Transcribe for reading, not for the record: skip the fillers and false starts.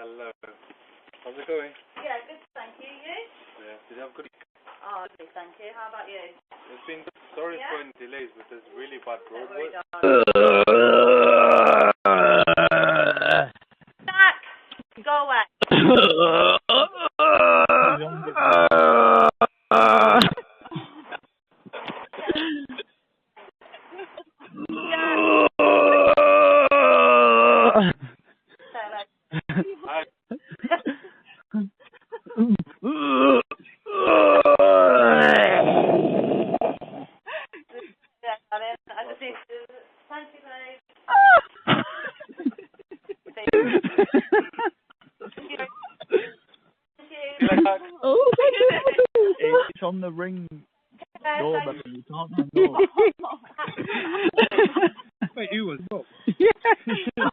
Hello. How's it going? Yeah, good, thank you. You? Yeah. Did you have a good week? Oh, lovely, thank you. How about you? It's been sorry for any delays, but there's really bad road work. Jack! Go away. Hi. I just need to... Thank you, babe. Oh, it's on the ring doorbell. You can't hang up. Wait, you as well? Yeah.